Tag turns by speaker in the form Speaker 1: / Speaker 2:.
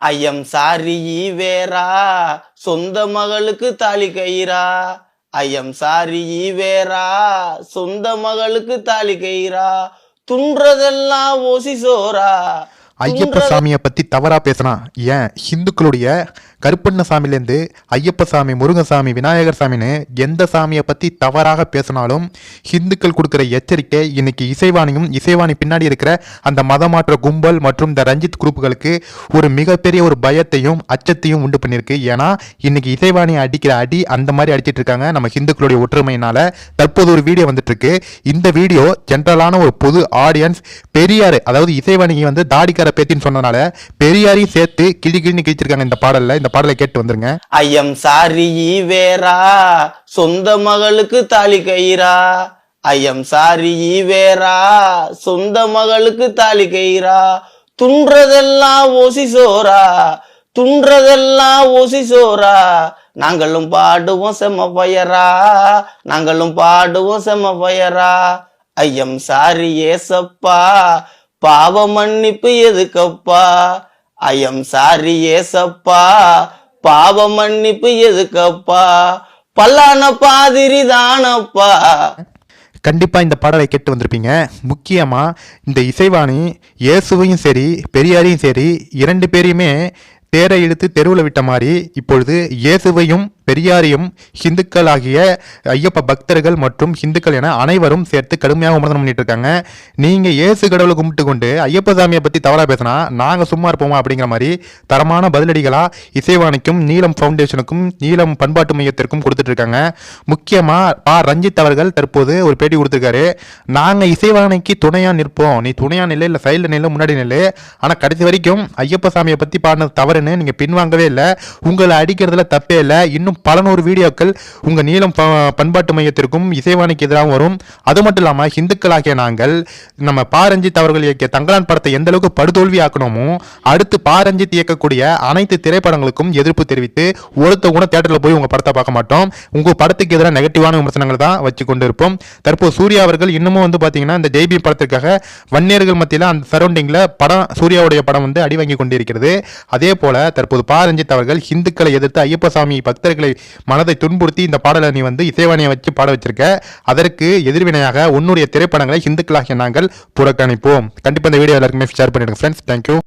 Speaker 1: ஐயம் sorry vera சொந்த மகளுக்கு தாலி கயிறா. ஐயம் சாரி வேரா சொந்த மகளுக்கு தாலி கயிறா. துன்றதெல்லாம் ஓசி சோறா.
Speaker 2: ஐயப்ப சாமியை பற்றி தவறாக பேசினா ஏன் ஹிந்துக்களுடைய கருப்பண்ணசாமிலேருந்து ஐயப்ப சாமி, முருகசாமி, விநாயகர் சாமின்னு எந்த சாமியை பற்றி தவறாக பேசினாலும் ஹிந்துக்கள் கொடுக்குற எச்சரிக்கை இன்னைக்கு இசைவாணியும் இசைவாணி பின்னாடி இருக்கிற அந்த மதமாற்ற கும்பல் மற்றும் இந்த ரஞ்சித் குரூப்புகளுக்கு ஒரு மிகப்பெரிய ஒரு பயத்தையும் அச்சத்தையும் உண்டு பண்ணியிருக்கு. ஏன்னா இன்னைக்கு இசைவாணி அடிக்கிற அடி அந்த மாதிரி அடிச்சிட்டு இருக்காங்க நம்ம ஹிந்துக்களுடைய ஒற்றுமையினால. தற்போது ஒரு வீடியோ வந்துட்டு இருக்கு. இந்த வீடியோ ஜென்ரலான ஒரு பொது ஆடியன்ஸ் பெரியார், அதாவது இசைவாணிக்கு வந்து தாடிக்கார பேத்தின்னு சொன்னதுனால பெரியாரையும் சேர்த்து கிளி கிளின்னு கிழிச்சிருக்காங்க இந்த பாடல்ல. இந்த பாடலை கேட்டு வந்துருங்க.
Speaker 1: ஐயம் சாரி வேரா சொந்த மகளுக்கு தாலி கயிறா. ஐயம் சாரி வேரா சொந்த மகளுக்கு தாலி கயிறா. துன்றதெல்லாம் ஓசி சோறா. துன்றதெல்லாம் ஓசி சோறா. நாங்களும் பாடுவோம் செம்ம பயரா. நாங்களும் பாடுவோம் செம்ம பயரா. ஐயம் சாரி ஏசப்பா பாவ மன்னிப்பு எதுக்கப்பா. ஐயம் சாரி ஏசப்பா பாவ மன்னிப்பு எதுக்கப்பா. பல்லான பாதிரி தானப்பா.
Speaker 2: கண்டிப்பாக இந்த பாடலை கேட்டு வந்திருப்பீங்க. முக்கியமாக இந்த இசைவாணி இயேசுவையும் சரி பெரியாரையும் சரி இரண்டு பேரையுமே தேரை இழுத்து தெருவில் விட்ட மாதிரி இப்பொழுது இயேசுவையும் பெரியாரையும் ஹிந்துக்கள் ஆகிய ஐயப்ப பக்தர்கள் மற்றும் ஹிந்துக்கள் என அனைவரும் சேர்த்து கடுமையாக விமர்சனம் பண்ணிட்டு இருக்காங்க. நீங்கள் இயேசு கடவுளை கும்பிட்டு கொண்டு ஐயப்ப சாமியை பற்றி தவறாக பேசினா நாங்கள் சும்மா இருப்போமா அப்படிங்கிற மாதிரி தரமான பதிலடிகளாக இசைவாணிக்கும் நீலம் ஃபவுண்டேஷனுக்கும் நீலம் பண்பாட்டு மையத்திற்கும் கொடுத்துட்டு இருக்காங்க. முக்கியமாக ரஞ்சித் அவர்கள் தற்போது ஒரு பேட்டி கொடுத்துருக்காரு. நாங்கள் இசைவாணிக்கு துணையாக நிற்போம், நீ துணையாக நிலை இல்லை சைடில் நிலை முன்னாடி நிலை, ஆனால் கடைசி வரைக்கும் ஐயப்ப சாமியை பற்றி பாடினது தவறுன்னு நீங்கள் பின்வாங்கவே இல்லை, உங்களை அடிக்கிறதுல தப்பே இல்லை, இன்னும் பல நூறு வீடியோக்கள் உங்க நீலம் பண்பாட்டு மையத்திற்கும் இசைவாணிக்கு எதிராக வரும். அது மட்டும் இல்லாமல் ஹிந்துக்களாகிய நாங்கள் நம்ம பாரஞ்சித் அவர்கள் இயக்கிய தங்கலான் படத்தை எந்த அளவுக்கு படுதோல்வி ஆக்கணுமோ அடுத்து பாரஞ்சித் இயக்கக்கூடிய அனைத்து திரைப்படங்களுக்கும் எதிர்ப்பு தெரிவித்து ஒருத்த கூட தியேட்டரில் போய் உங்க படத்தை பார்க்க மாட்டோம். உங்க படத்துக்கு எதிராக நெகட்டிவான விமர்சனங்கள் தான் வச்சு கொண்டு இருப்போம். தற்போது சூர்யா அவர்கள் இன்னமும் வந்து பாத்தீங்கன்னா இந்த ஜெய்பி படத்திற்காக வன்னியர்கள் மத்தியில் அந்த சரௌண்டிங்ல படம் சூர்யாவுடைய படம் வந்து அடி வாங்கி கொண்டிருக்கிறது. அதே போல தற்போது பாரஞ்சித் அவர்கள் ஹிந்துக்களை எதிர்த்து ஐயப்ப சாமி பக்தர்களை மனதை துன்புறுத்தி இந்த பாடலை நீ வந்து இசைவாணியை வச்சு பாட வச்சிருக்க, அதற்கு எதிர்வினையாக உன்னுடைய திரைப்படங்களை ஹிந்துக்களாகிய நாங்கள் புறக்கணிப்போம். கண்டிப்பா இந்த வீடியோ எல்லாருக்குமே ஷேர் பண்ணிடுங்க ஃப்ரெண்ட்ஸ். தேங்க்யூ.